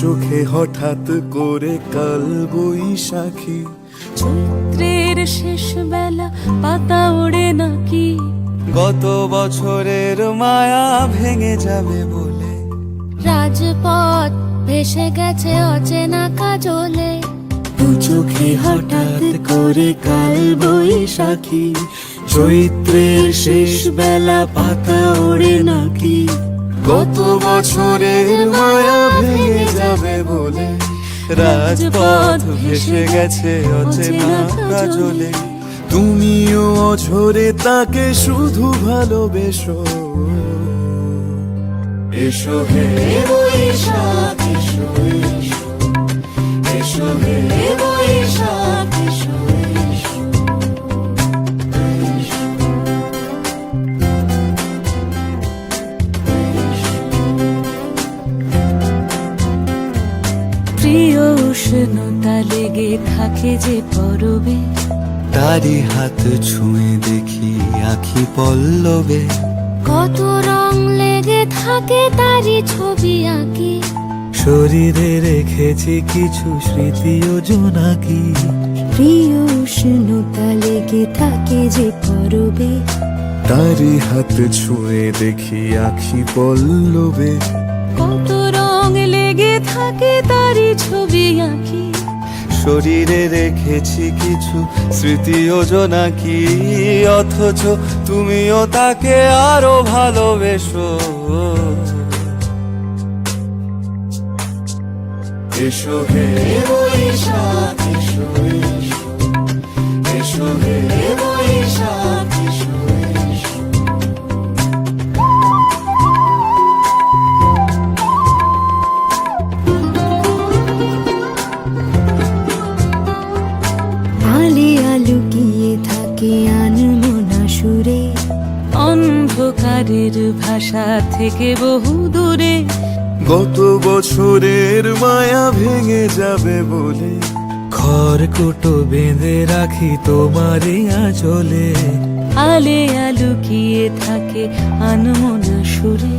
চোখে হঠাৎ করে কাল বৈশাখী, চৈত্রের শেষ বেলা পাতা ওড়ে নাকি, গত বছরের মায়া ভেঙে যাবে বলে, রাজপথ ভেসে গেছে অচেনা কাজলে, দু চোখে হঠাৎ করে কাল বৈশাখী, চৈত্রের শেষ বেলা পাতা ওড়ে নাকি, গত বছরের মায়া ভেঙে যাবে বলে, রাজপথ ভেসে গেছে অচেনা কাজলে। তুমিও অঝরে তাকে শুধু ভালোবেসো, এসো হে বৈশাখ এসো, এসো এসো হে বৈশাখ এসো, এসো। প্রিয় উষ্ণতা লেগে থাকে যে পরবে, তারি হাত ছুঁয়ে দেখি আখি পল্লবে, কত রং লেগে থাকে তারই ছবি আঁকি, শরীরে রেখেছি কিছু স্মৃতি ও জোনাকি, প্রিয় উষ্ণতা লেগে থাকে যে পরবে, তারি হাত ছুঁয়ে দেখি আখি পল্লবে, কত রং লেগে থাকে তারই ছবি আঁকি, শরীরে রেখেছি কিছু স্মৃতি ও জোনাকি, অথচ তুমিও তাকে আরো ভালোবেসো, এসো হে বৈশাখ এসো, এসো এসো হে বৈশাখ এসো, এসো। আলিয়া লুকিয়ে থাকে আনমনা সুরে, অন্ধকারের ভাষা থেকে বহু দূরে, গত বছরের মায়া ভেঙে যাবে বলে, খড়কুটো বেঁধে রাখি তোমারই আঁচলে, আলিয়া লুকিয়ে থাকে আনমনা সুরে,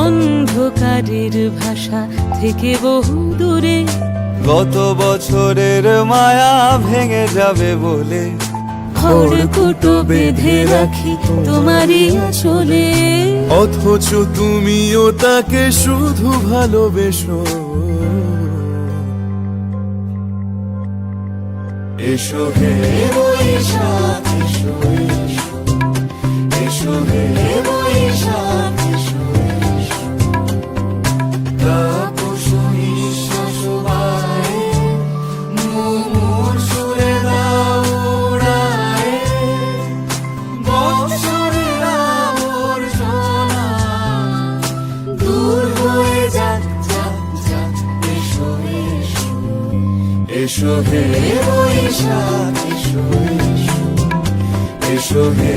অন্ধকারের ভাষা থেকে বহু দূরে, গত বছরের মায়া ভেঙে যাবে বলে, খড়কুটো বেঁধে রাখি তোমারই আঁচলে, অথচ তুমিও তাকে শুধু ভালোবেসো, এসো হে বৈশাখ এসো, এসো এসো হে বৈশাখ এসো, এসো। তাপস নিঃশ্বাস বাড়ায়, মুমুর সুরে দাও উড়ায়, বৎসরের আবর্জনা দূর হয়ে যাক, যাক, যাক, এসো, এসো, এসো হে বৈশাখ এসো, এসো, এসো হে